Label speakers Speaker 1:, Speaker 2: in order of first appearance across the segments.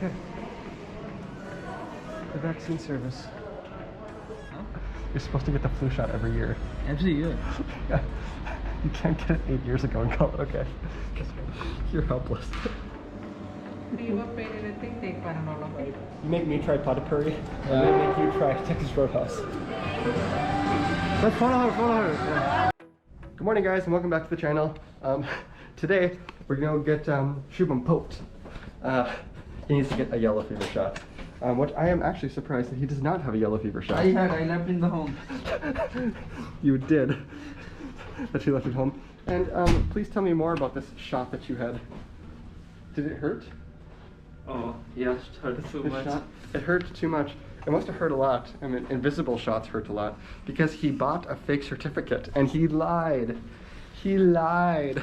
Speaker 1: Okay. The vaccine service.
Speaker 2: Huh?
Speaker 1: You're supposed to get the flu shot every year.
Speaker 2: Every year?
Speaker 1: Yeah. You can't get it 8 years ago and call it okay. You're helpless.
Speaker 3: You
Speaker 1: make me try potpourri, and then make you try Texas Roadhouse. Let's follow her. Yeah. Good morning, guys, and welcome back to the channel. Today, we're gonna get Shubham poked. He needs to get a yellow fever shot. Which I am actually surprised that he does not have a yellow fever shot.
Speaker 2: I left in the home.
Speaker 1: You did. That you left at home. And please tell me more about this shot that you had. Did it hurt?
Speaker 2: Oh, yeah, it hurt too much.
Speaker 1: It hurt too much. It must have hurt a lot. I mean, invisible shots hurt a lot. Because he bought a fake certificate and he lied. He lied.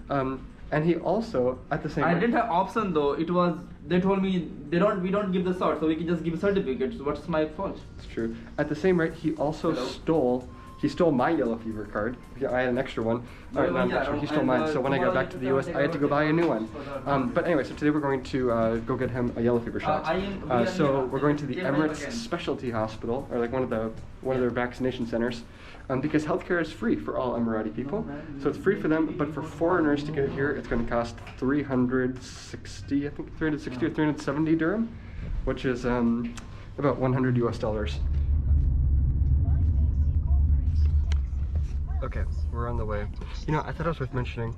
Speaker 1: And he also, at the same time...
Speaker 2: I didn't have option though. It was, they told me we don't give the shot, so we can just give certificates. What's my fault?
Speaker 1: It's true. At the same rate, he also stole my yellow fever card. Yeah, I had an extra one. He stole mine. So when I got back to the US, I had to go buy a new one. But anyway, so today we're going to go get him a yellow fever shot. So we're going to the Emirates Specialty Hospital, or like one of their vaccination centers, because healthcare is free for all Emirati people. So it's free for them, but for foreigners to get it here, it's going to cost 360, I think 360 or 370 dirham, which is about $100 US. Okay, we're on the way. You know, I thought it was worth mentioning.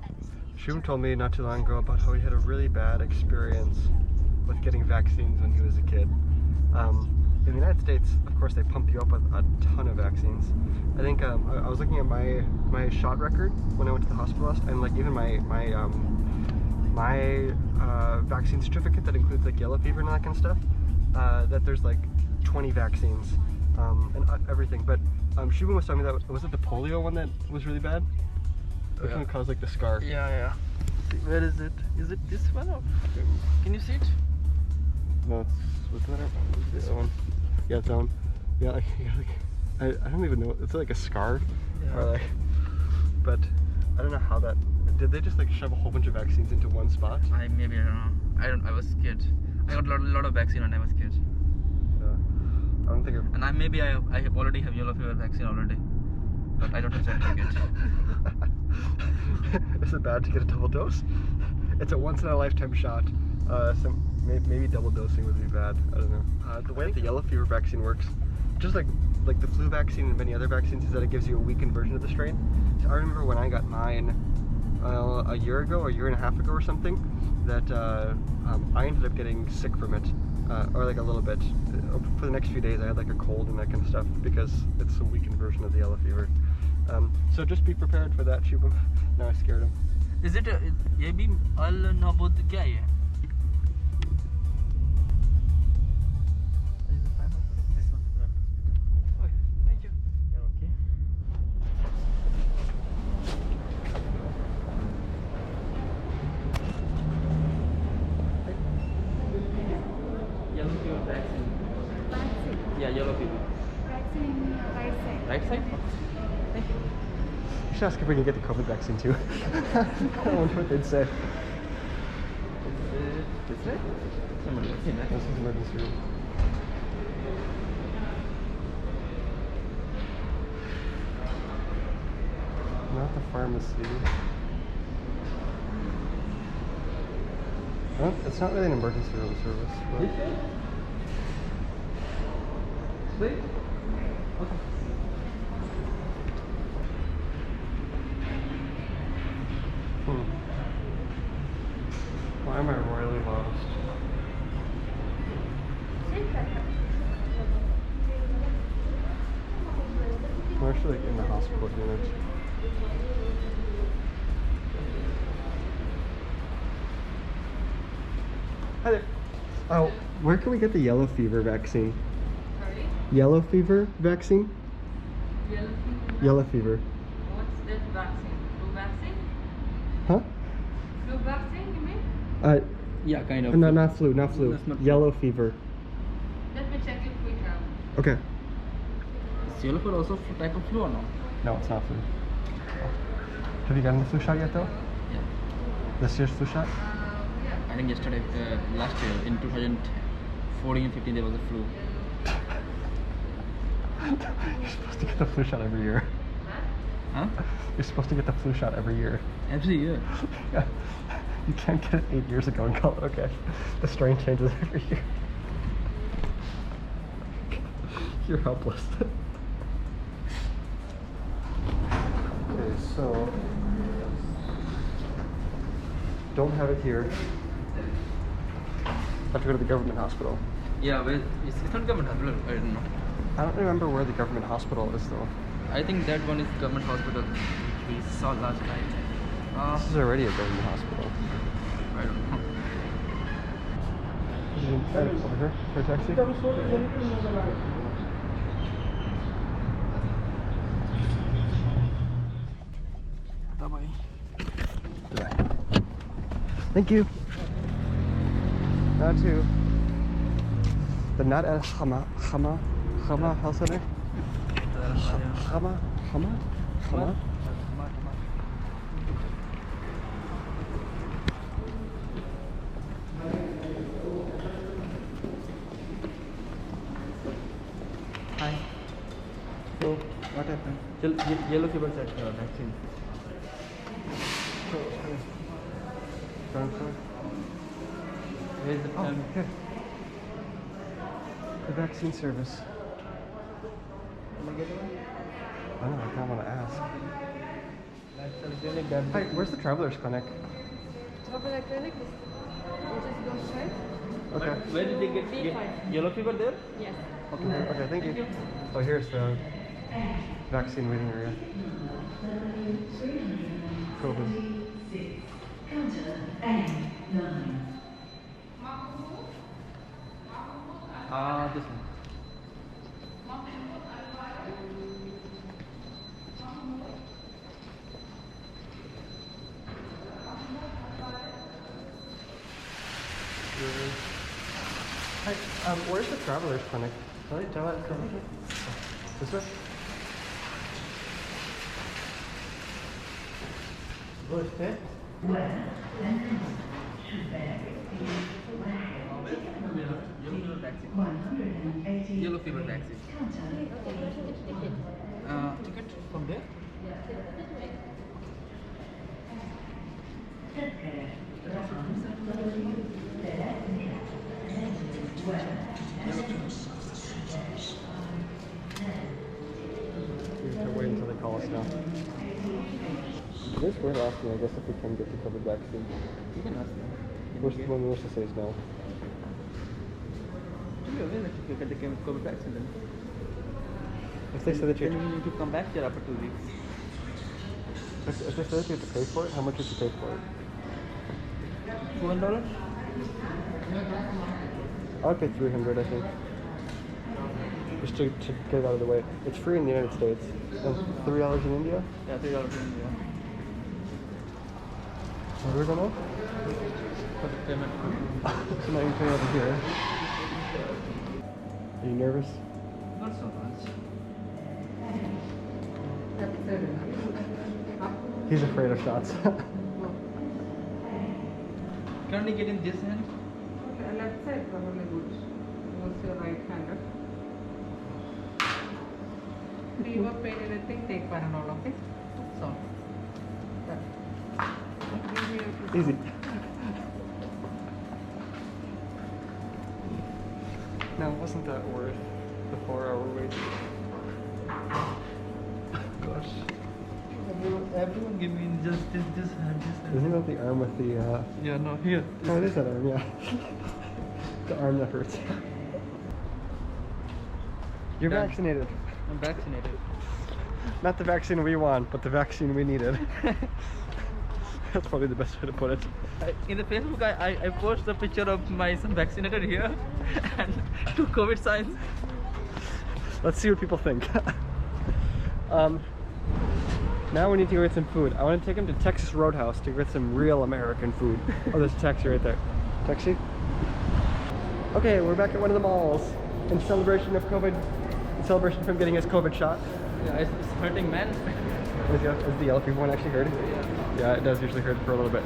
Speaker 1: Shubham told me not too long ago about how he had a really bad experience with getting vaccines when he was a kid. In the United States, of course, they pump you up with a ton of vaccines. I think I was looking at my shot record when I went to the hospital last, and like even my vaccine certificate that includes like yellow fever and all that kind of stuff. That there's like 20 vaccines and everything. But Shubham was telling me that was it the polio one that was really bad? Which one caused like the scar?
Speaker 2: Yeah. Where is it? Is it this one or can you see it?
Speaker 1: No, it's this one. Yeah, it's that one. Yeah, like I don't even know. It's like a scar, or like. But I don't know how that. Did they just like shove a whole bunch of vaccines into one spot?
Speaker 2: I don't know. I was scared. I got a lot of vaccine when I was kid.
Speaker 1: I don't think.
Speaker 2: And I already have yellow fever vaccine already, but I don't have certificate.
Speaker 1: Is it bad to get a double dose? It's a once in a lifetime shot. So maybe double dosing would be bad. I don't know. The way that the yellow fever vaccine works, just like the flu vaccine and many other vaccines, is that it gives you a weakened version of the strain. So I remember when I got mine a year ago, or a year and a half ago or something, that I ended up getting sick from it, or like a little bit. For the next few days I had like a cold and that kind of stuff because it's a weakened version of the yellow fever. So just be prepared for that, Shubham. Now I scared him.
Speaker 2: Is it ये भी अल नबूद क्या है? Thank you. Okay. Yellow fever vaccine. Yeah, yellow fever.
Speaker 3: Vaccine right side.
Speaker 2: Right side? Thank you.
Speaker 1: You should ask if we can get the COVID vaccine too. I wonder what they'd say.
Speaker 2: This way? Somebody else in
Speaker 1: This is emergency room. Not the pharmacy. Well, it's not really an emergency room service. But...
Speaker 2: This way? This way? Okay.
Speaker 1: Why am I royally lost? I'm actually like in the hospital unit. Hi there. Oh, where can we get the yellow fever vaccine?
Speaker 3: Sorry?
Speaker 1: Yellow fever vaccine?
Speaker 3: Yellow fever?
Speaker 1: Yellow fever.
Speaker 3: What's that vaccine? Flu vaccine?
Speaker 1: Huh?
Speaker 3: Flu vaccine, you mean?
Speaker 2: Yeah, kind of.
Speaker 1: No, not flu, not flu.
Speaker 2: That's not flu.
Speaker 1: Yellow fever.
Speaker 3: Let me check if we have.
Speaker 1: Okay.
Speaker 2: Is yellow fever also type of flu or no?
Speaker 1: No, it's not flu. Have you gotten the flu shot yet, though?
Speaker 2: Yeah.
Speaker 1: This year's flu shot?
Speaker 3: Yeah.
Speaker 2: I think yesterday, last year in 2014 and 15 there was a flu.
Speaker 1: You're supposed to get the flu shot every year.
Speaker 2: Huh?
Speaker 1: You're supposed to get the flu shot every year.
Speaker 2: Every year.
Speaker 1: Yeah. You can't get it 8 years ago and call it okay. The strain changes every year. You're helpless. Okay, so don't have it here. Have to go to the government hospital.
Speaker 2: Yeah, well, it's not government hospital. I don't know.
Speaker 1: I don't remember where the government hospital is though.
Speaker 2: I think that one is government hospital we saw last night.
Speaker 1: This is already a government hospital.
Speaker 2: I don't know.
Speaker 1: Over here for a taxi. Bye-bye. Thank you. Now to the Not Al Hama Health Center. Hama.
Speaker 2: Hi.
Speaker 1: So what happened?
Speaker 2: Yellow fever vaccine. Where is the
Speaker 1: Oh, here. The vaccine service.
Speaker 2: Can I get one?
Speaker 1: I don't know, I kind of want to ask.
Speaker 2: That's a really bad.
Speaker 1: Hi, where's the traveler's clinic?
Speaker 3: Traveler clinic, you just go straight.
Speaker 1: Okay.
Speaker 2: Where did they get
Speaker 3: B5.
Speaker 2: yellow fever there?
Speaker 3: Yes.
Speaker 1: Okay, thank you. Oh, here's the vaccine waiting area. COVID.
Speaker 2: This one.
Speaker 1: Hi, where's the traveler's clinic? Sorry, traveler's clinic? This way? Where's that?
Speaker 2: Yellow fever vaccine. Ticket from there?
Speaker 1: We have to wait until they call us now. This we're asking, I guess, if we can get the COVID vaccine.
Speaker 2: You can ask them.
Speaker 1: When Melissa says no.
Speaker 2: You get the COVID vaccine then.
Speaker 1: If they say that you
Speaker 2: Then you need to come back here after 2 weeks.
Speaker 1: if they say that you have to pay for it, how much would you pay for it?
Speaker 2: $1?
Speaker 1: I would pay $300, I think. Just to get it out of the way. It's free in the United States. And $3 in India?
Speaker 2: Yeah, $3 in India.
Speaker 1: Where are we going
Speaker 2: For the payment.
Speaker 1: So now you can pay over here. Are you nervous?
Speaker 2: Not so much.
Speaker 1: He's afraid of shots.
Speaker 2: Can we get in this hand?
Speaker 3: Left side probably good. What's your right hand? Fever, pain, anything, take Panadol, okay?
Speaker 2: So.
Speaker 1: Easy. Now, wasn't that worth the 4-hour wait? Gosh.
Speaker 2: Everyone give me just this hand,
Speaker 1: Isn't that the arm with the,
Speaker 2: Yeah, no, here.
Speaker 1: Oh, it is that arm, yeah. The arm that hurts. You're
Speaker 2: Done.
Speaker 1: vaccinated.
Speaker 2: I'm vaccinated.
Speaker 1: Not the vaccine we want, but the vaccine we needed. That's probably the best way to put it.
Speaker 2: In the Facebook, I posted a picture of my son vaccinated here and 2 COVID signs.
Speaker 1: Let's see what people think. Now we need to go get some food. I want to take him to Texas Roadhouse to get some real American food. Oh, there's a taxi right there. Taxi? Okay, we're back at one of the malls in celebration of COVID, in celebration from getting his COVID shot.
Speaker 2: Yeah, it's hurting, man.
Speaker 1: Is the yellow fever one actually hurt? Yeah, it does usually hurt for a little bit.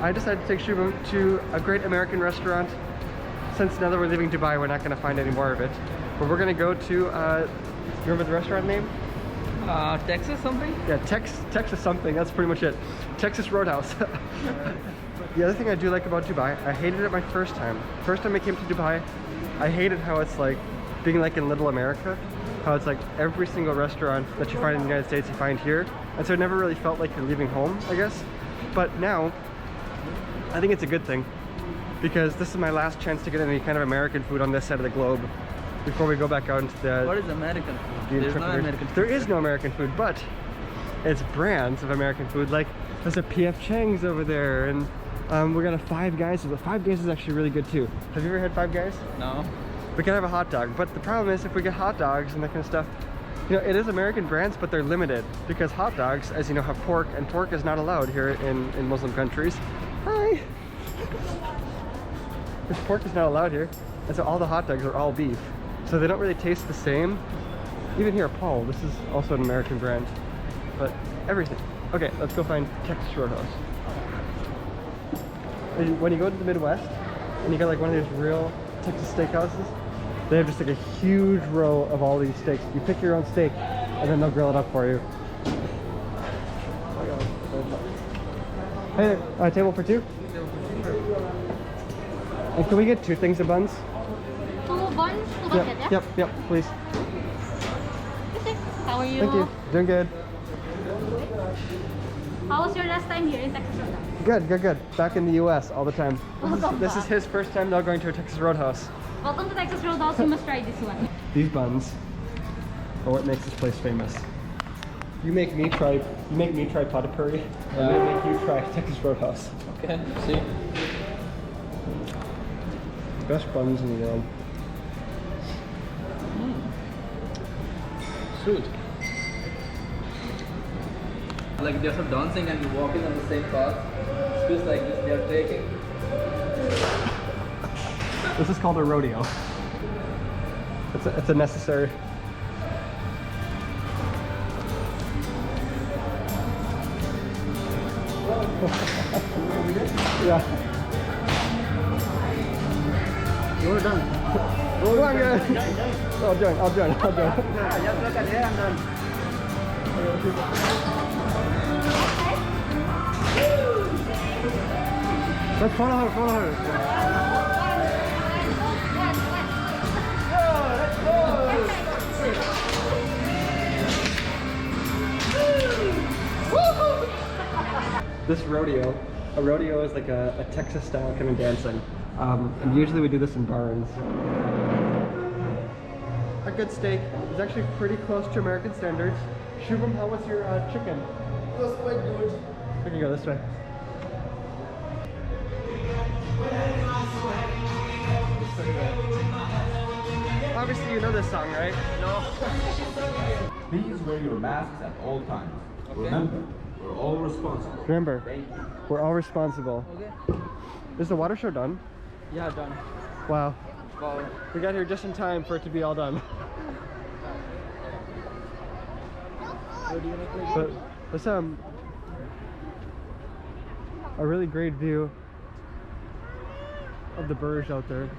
Speaker 1: I decided to take Shubham to a great American restaurant. Since now that we're leaving Dubai, we're not going to find any more of it. But we're going to go to, you remember the restaurant name?
Speaker 2: Texas something?
Speaker 1: Yeah, Texas something, that's pretty much it. Texas Roadhouse. The other thing I do like about Dubai, I hated it my first time. First time I came to Dubai, I hated how it's like being like in Little America. How it's like every single restaurant that you find in the United States you find here. And so it never really felt like you're leaving home, I guess. But now, I think it's a good thing. Because this is my last chance to get any kind of American food on this side of the globe before we go back out into the...
Speaker 2: What is American food? There's no American food.
Speaker 1: There is no American food, but it's brands of American food. Like there's a P.F. Chang's over there, and we got a Five Guys. So the Five Guys is actually really good too. Have you ever had Five Guys?
Speaker 2: No.
Speaker 1: We can have a hot dog, but the problem is if we get hot dogs and that kind of stuff, you know, it is American brands, but they're limited because hot dogs, as you know, have pork, and pork is not allowed here in Muslim countries. Hi. This pork is not allowed here, and so all the hot dogs are all beef. So they don't really taste the same. Even here, Paul, this is also an American brand. But everything. Okay, let's go find Texas Roadhouse. When you go to the Midwest, and you got like one of these real Texas steakhouses, they have just like a huge row of all these steaks. You pick your own steak, and then they'll grill it up for you. Hey there, table for two? And can we get 2 things of buns?
Speaker 4: 2 buns, 2 buckets, yeah?
Speaker 1: Yep, please.
Speaker 4: How are you?
Speaker 1: Thank you. Doing good.
Speaker 4: How was your last time here in Texas Roadhouse?
Speaker 1: Good. Back in the US all the time.
Speaker 4: Welcome
Speaker 1: This is
Speaker 4: back.
Speaker 1: his first time now going to a Texas Roadhouse.
Speaker 4: Welcome to Texas Roadhouse. You must try this one.
Speaker 1: These buns are what makes this place famous. You make me try pot curry, and I make you try Texas Roadhouse.
Speaker 2: Okay, see.
Speaker 1: Best buns in the world.
Speaker 2: Sweet. Like they're sort of dancing and you're walking on the same path. It feels like this they're taking.
Speaker 1: This is called a rodeo. It's a necessary. Yeah.
Speaker 2: You're done.
Speaker 1: Come on, guys. I'll join.
Speaker 2: Just look at here and done.
Speaker 1: Let's follow her. This rodeo, a rodeo is like a Texas style kind of dancing. And usually we do this in barns. A good steak is actually pretty close to American standards. Shubham, how was your chicken?
Speaker 2: It was quite good.
Speaker 1: We can go this way. Obviously you know this song, right?
Speaker 2: No.
Speaker 5: Please wear your masks at all times.
Speaker 2: Okay.
Speaker 5: Remember, we're all responsible.
Speaker 1: Remember,
Speaker 5: Thank you.
Speaker 1: we're all responsible.
Speaker 2: Okay.
Speaker 1: Is the water show done?
Speaker 2: Yeah, done.
Speaker 1: Wow.
Speaker 2: Wow.
Speaker 1: We got here just in time for it to be all done. But there's a really great view of the Burj out there.